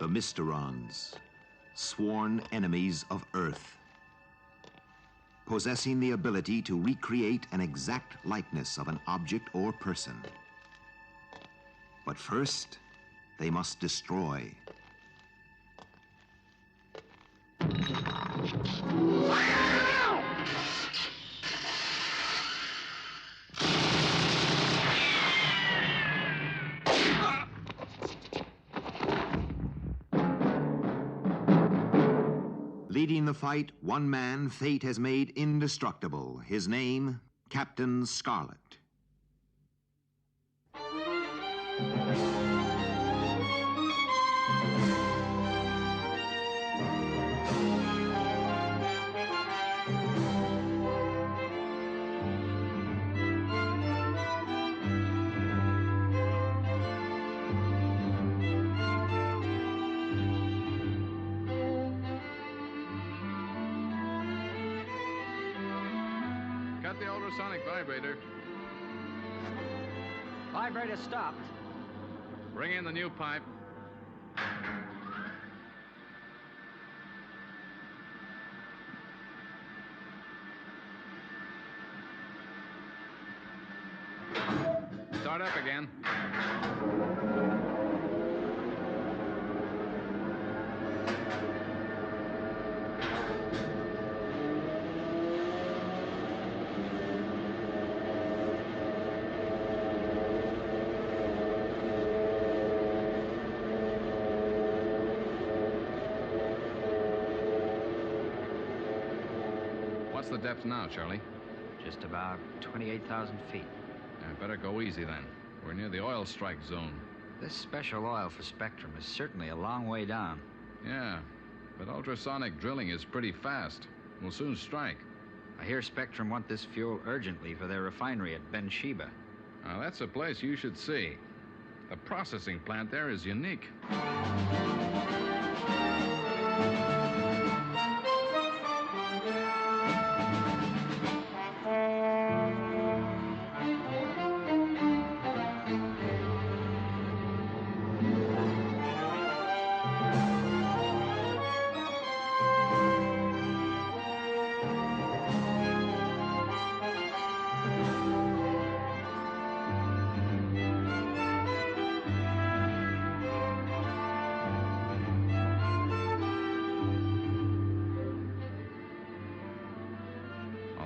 The Misterons, sworn enemies of Earth, possessing the ability to recreate an exact likeness of an object or person. But first, they must destroy. Leading the fight, one man fate has made indestructible. His name, Captain Scarlet. Cut the ultrasonic vibrator. Vibrator stopped. Bring in the new pipe. Start up again. What's the depth now, Charlie? Just about 28,000 feet. Better go easy then. We're near the oil strike zone. This special oil for Spectrum is certainly a long way down. Yeah, but ultrasonic drilling is pretty fast. We'll soon strike. I hear Spectrum want this fuel urgently for their refinery at Ben Sheba. Now, that's a place you should see. The processing plant there is unique.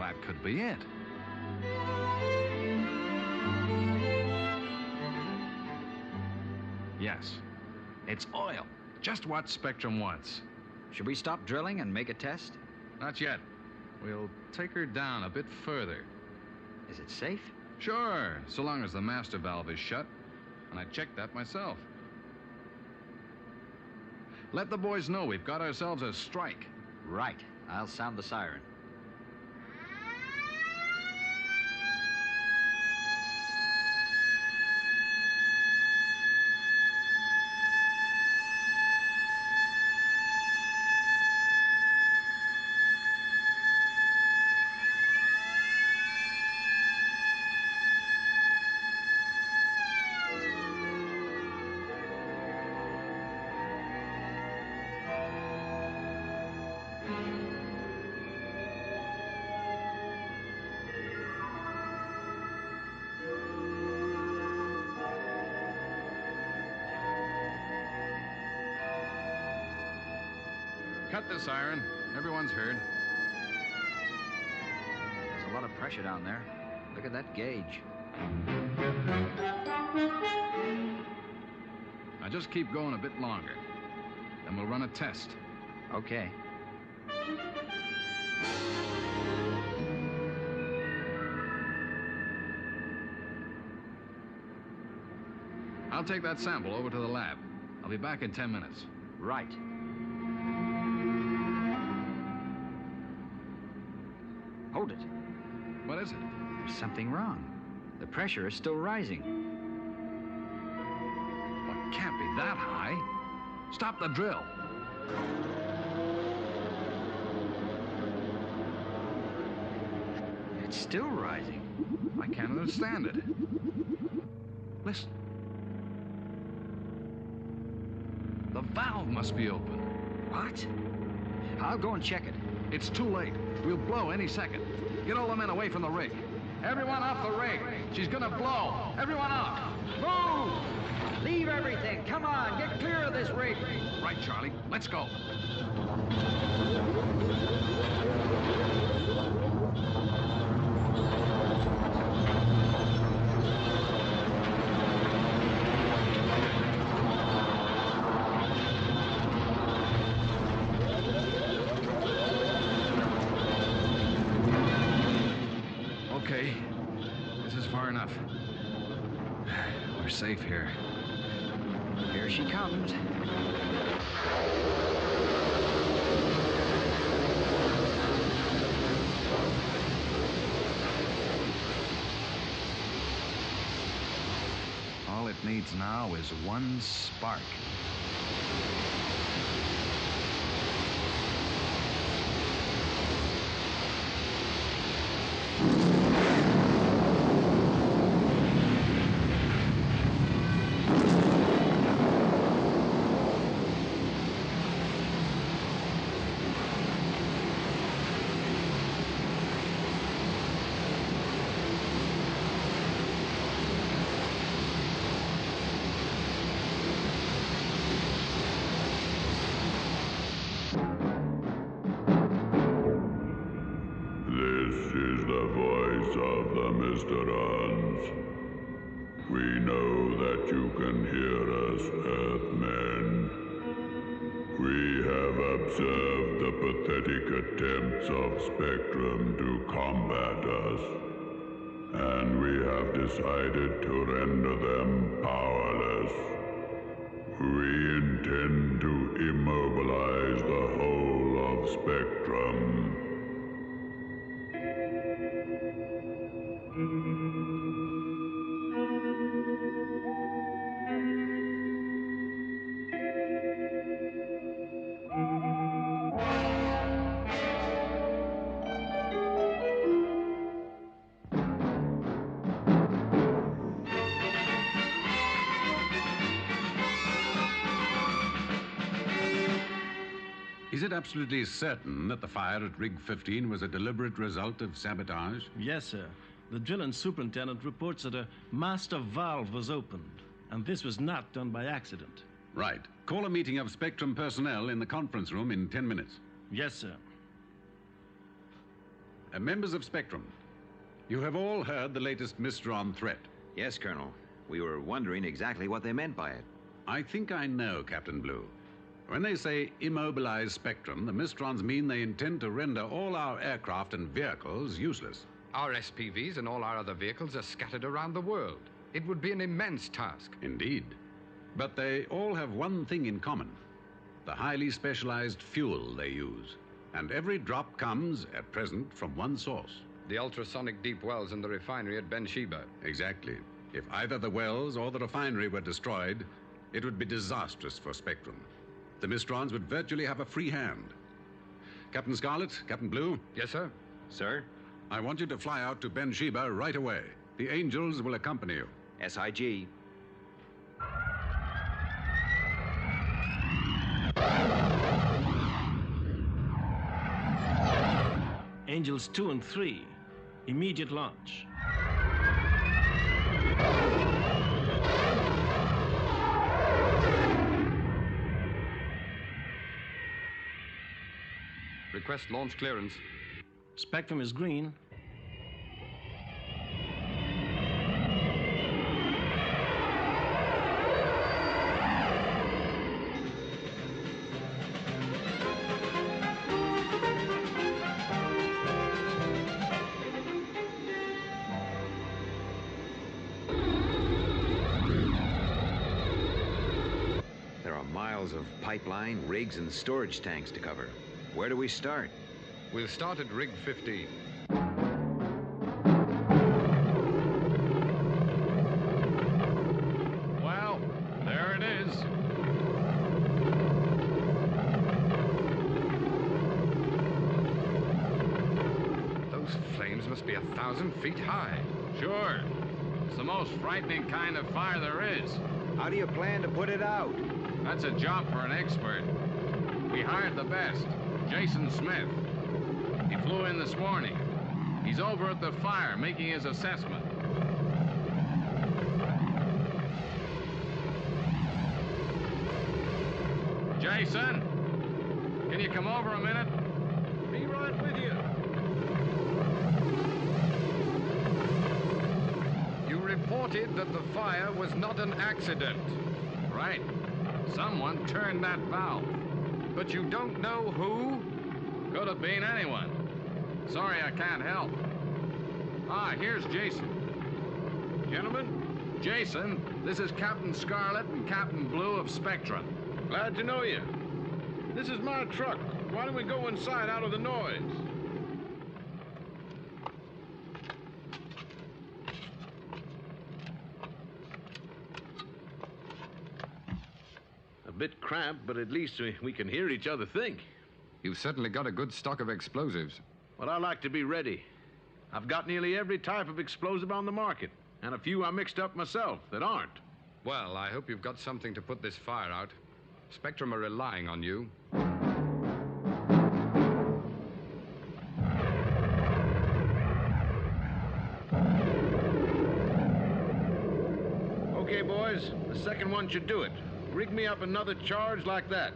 That could be it. Yes, it's oil. Just what Spectrum wants. Should we stop drilling and make a test? Not yet. We'll take her down a bit further. Is it safe? Sure, so long as the master valve is shut. And I checked that myself. Let the boys know we've got ourselves a strike. Right. I'll sound the siren. Cut the siren. Everyone's heard. There's a lot of pressure down there. Look at that gauge. Now just keep going a bit longer. Then we'll run a test. Okay. I'll take that sample over to the lab. I'll be back in 10 minutes. Right. Hold it. What is it? There's something wrong. The pressure is still rising. Well, it can't be that high. Stop the drill. It's still rising. I can't understand it. Listen. The valve must be open. What? I'll go and check it. It's too late. We'll blow any second. Get all the men away from the rig. Everyone off the rig. She's gonna blow. Everyone out. Move! Leave everything. Come on, get clear of this rig. Right, Charlie. Let's go. Okay. This is far enough. We're safe here. Here she comes. All it needs now is one spark. Of the Misterons. We know that you can hear us, Earthmen. We have observed the pathetic attempts of Spectrum to combat us, and we have decided to render them powerless. We intend to immobilize the whole of Spectrum. Is it absolutely certain that the fire at Rig 15 was a deliberate result of sabotage? Yes, sir. The drilling superintendent reports that a master valve was opened, and this was not done by accident. Right. Call a meeting of Spectrum personnel in the conference room in 10 minutes. Yes, sir. Members of Spectrum, you have all heard the latest Misteron threat. Yes, Colonel. We were wondering exactly what they meant by it. I think I know, Captain Blue. When they say immobilize Spectrum, the Misterons mean they intend to render all our aircraft and vehicles useless. Our SPVs and all our other vehicles are scattered around the world. It would be an immense task. Indeed. But they all have one thing in common: the highly specialized fuel they use. And every drop comes, at present, from one source. The ultrasonic deep wells in the refinery at Beersheba. Exactly. If either the wells or the refinery were destroyed, it would be disastrous for Spectrum. The Misterons would virtually have a free hand. Captain Scarlet, Captain Blue? Yes, sir. Sir? I want you to fly out to Beersheba right away. The Angels will accompany you. SIG. Angels 2 and 3, immediate launch. Request launch clearance. Spectrum is green. There are miles of pipeline, rigs, and storage tanks to cover. Where do we start? We'll start at Rig 15. Well, there it is. Those flames must be 1,000 feet high. Sure. It's the most frightening kind of fire there is. How do you plan to put it out? That's a job for an expert. We hired the best, Jason Smith. He flew in this morning. He's over at the fire making his assessment. Jason, can you come over a minute? Be right with you. You reported that the fire was not an accident. Right. Someone turned that valve. But you don't know who? Could have been anyone. Sorry I can't help. Ah, here's Jason. Gentlemen, Jason, this is Captain Scarlet and Captain Blue of Spectrum. glad to know you. This is my truck. Why don't we go inside out of the noise? A bit cramped, but at least we can hear each other think. You've certainly got a good stock of explosives. But I like to be ready. I've got nearly every type of explosive on the market, and a few I mixed up myself that aren't. Well, I hope you've got something to put this fire out. Spectrum are relying on you. Okay, boys, the second one should do it. Rig me up another charge like that.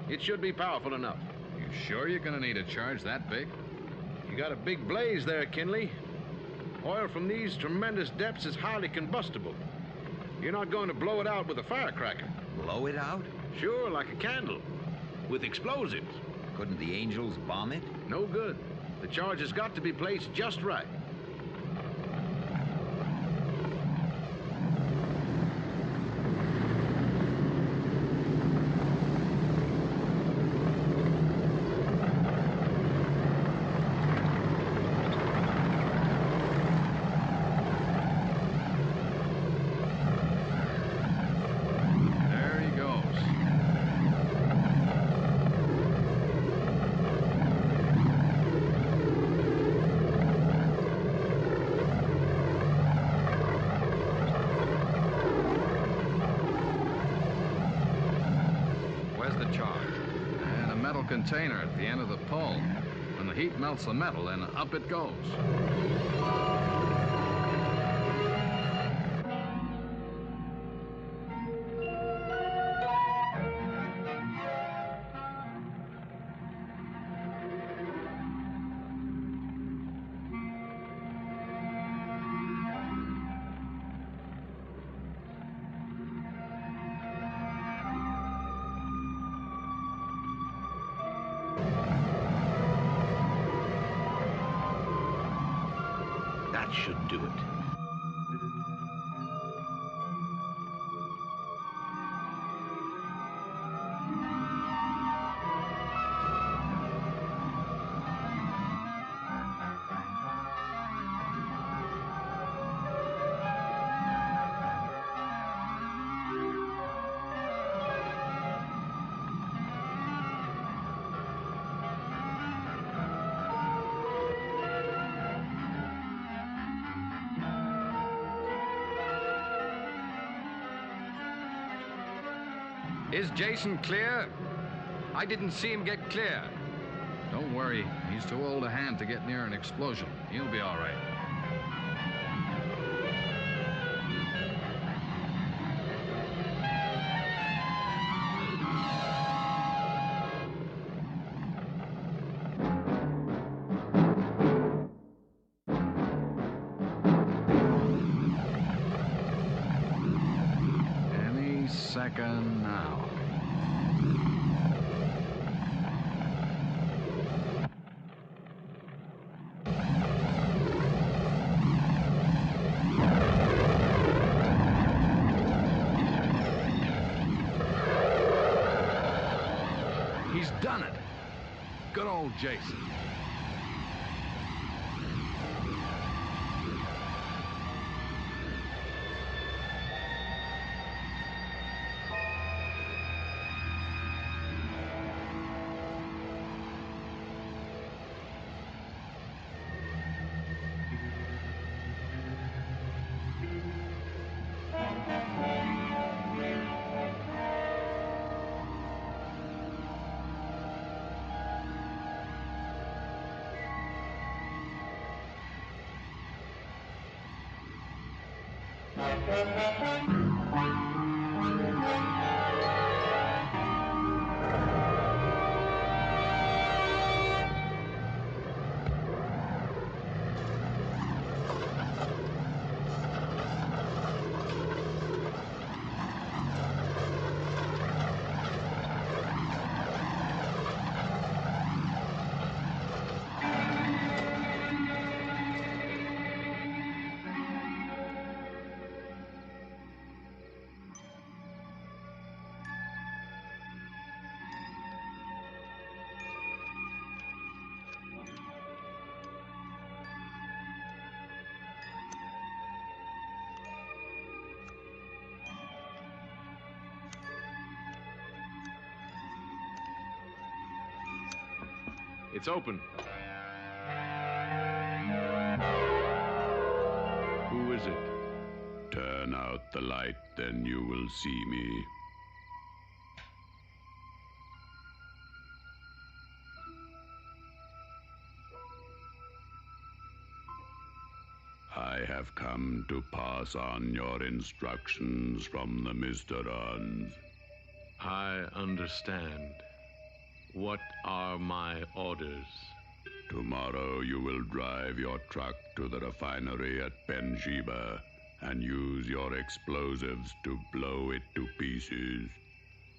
It should be powerful enough. You sure you're gonna need a charge that big? You got a big blaze there, Kinley. Oil from these tremendous depths is highly combustible. You're not going to blow it out with a firecracker. Blow it out? Sure, like a candle. With explosives. Couldn't the angels bomb it? No good. The charge has got to be placed just right. There he goes. Where's the charge? And a metal container at the end of the pole. When the heat melts the metal, then up it goes. That should do it. Is Jason clear? I didn't see him get clear. Don't worry, he's too old a hand to get near an explosion. He'll be all right. Any second now. He's done it. Good old Jason. It's open. Who is it? Turn out the light, then you will see me. I have come to pass on your instructions from the Misterons. I understand. What are my orders? Tomorrow you will drive your truck to the refinery at Bensheba and use your explosives to blow it to pieces.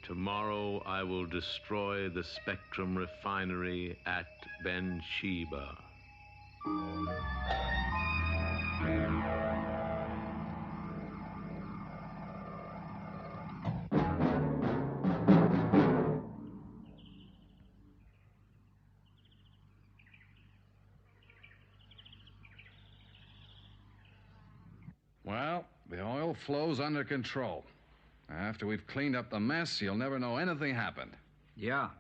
Tomorrow I will destroy the Spectrum Refinery at Bensheba. Well, the oil flow's under control. After we've cleaned up the mess, you'll never know anything happened. Yeah,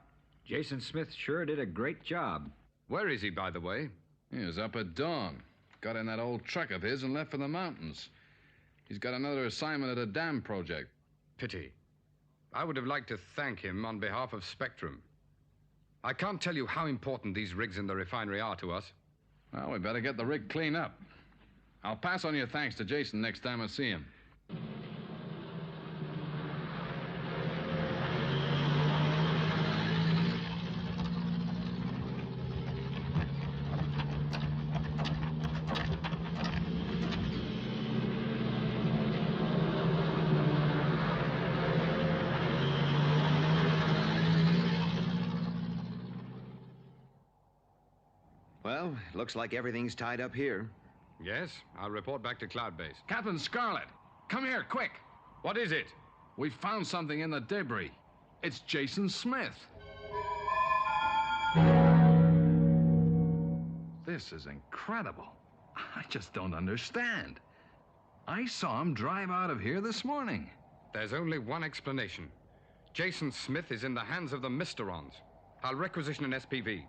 Jason Smith sure did a great job. Where is he, by the way? He was up at dawn. Got in that old truck of his and left for the mountains. He's got another assignment at a dam project. Pity. I would have liked to thank him on behalf of Spectrum. I can't tell you how important these rigs in the refinery are to us. Well, we better get the rig cleaned up. I'll pass on your thanks to Jason next time I see him. Well, looks like everything's tied up here. Yes, I'll report back to Cloud Base. Captain Scarlet, come here, quick. What is it? We found something in the debris. It's Jason Smith. This is incredible. I just don't understand. I saw him drive out of here this morning. There's only one explanation. Jason Smith is in the hands of the Misterons. I'll requisition an SPV.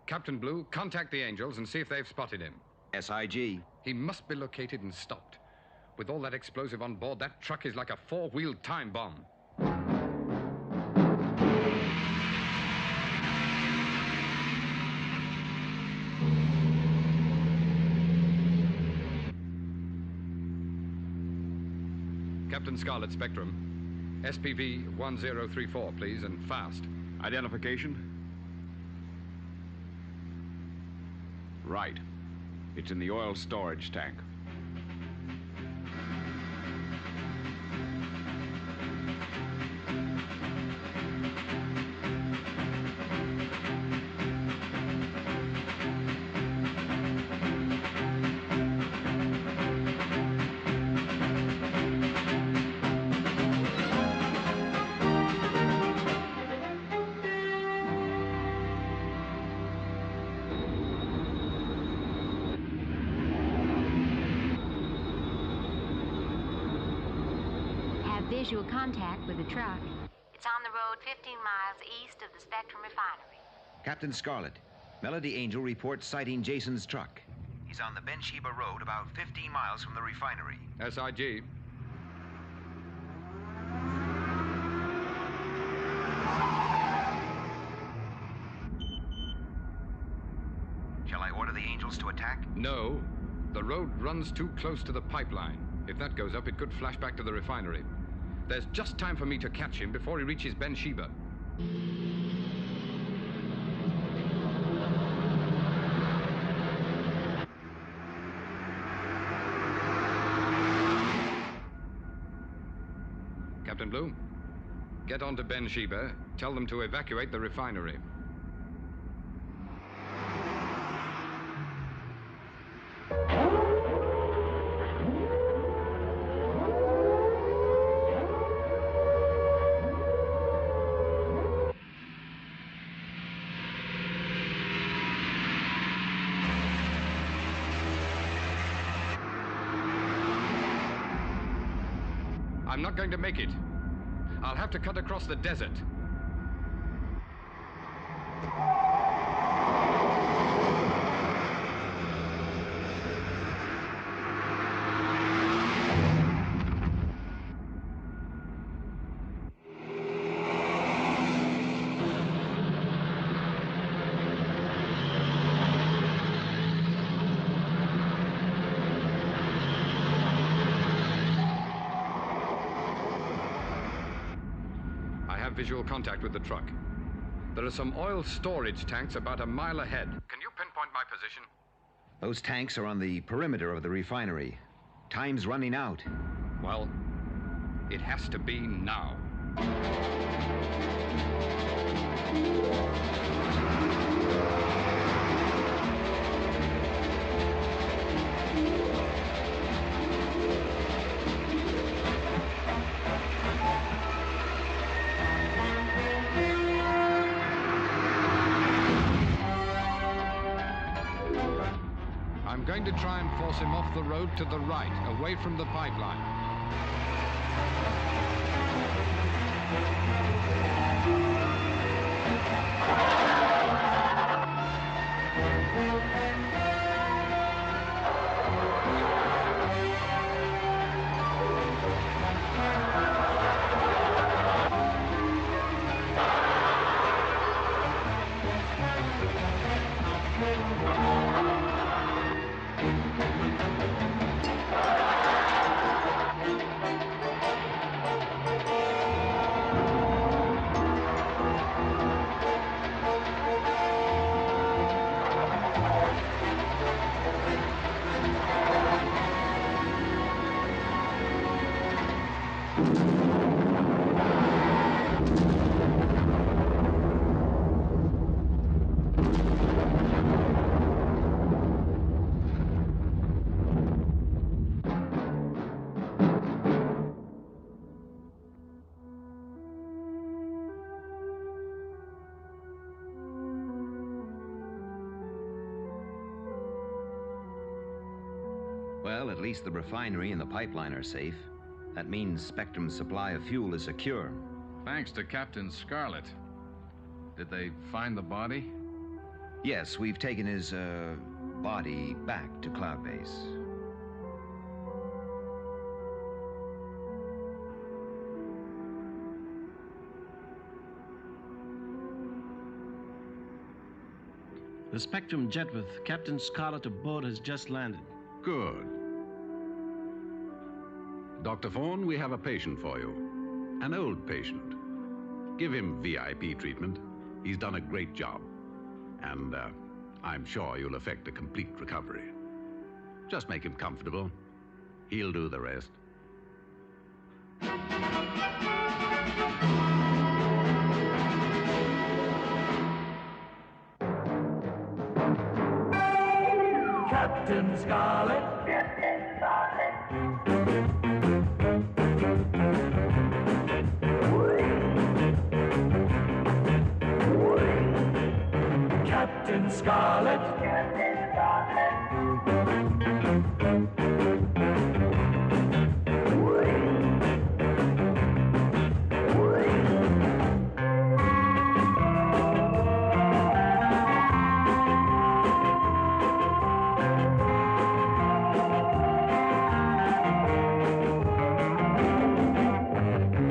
Captain Blue, contact the Angels and see if they've spotted him. SIG. He must be located and stopped. With all that explosive on board, that truck is like a four-wheeled time bomb. Captain Scarlet, Spectrum. SPV 1034, please, and fast. Identification? Right. It's in the oil storage tank. Visual contact with the truck. It's on the road 15 miles east of the Spectrum Refinery. Captain Scarlet, Melody Angel reports sighting Jason's truck. He's on the Bensheba Road about 15 miles from the refinery. SIG. Shall I order the Angels to attack? No. The road runs too close to the pipeline. If that goes up, it could flash back to the refinery. There's just time for me to catch him before he reaches Ben Sheba. Captain Blue, get on to Ben Sheba. Tell them to evacuate the refinery. I'm not going to make it. I'll have to cut across the desert. Visual contact with the truck. There are some oil storage tanks about a mile ahead. Can you pinpoint my position? Those tanks are on the perimeter of the refinery. Time's running out. Well, it has to be now. I'm going to try and force him off the road to the right, away from the pipeline. Well, at least the refinery and the pipeline are safe. That means Spectrum's supply of fuel is secure. Thanks to Captain Scarlet. Did they find the body? Yes, we've taken his, body back to Cloud Base. The Spectrum jet with Captain Scarlet aboard has just landed. Good. Dr. Fawn, we have a patient for you. An old patient. Give him VIP treatment. He's done a great job. And I'm sure you'll effect a complete recovery. Just make him comfortable. He'll do the rest. Captain Scarlet. Captain Scarlet. Captain Scarlet. Captain Scarlet.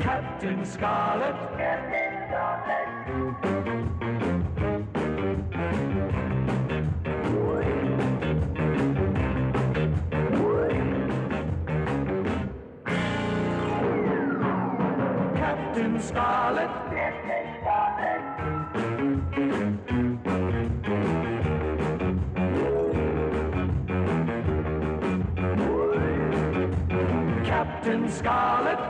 Captain Scarlet. Captain Scarlet. Scarlet. Captain Scarlet. Captain Scarlet.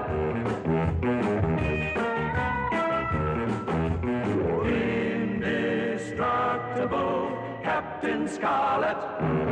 Indestructible Captain Scarlet.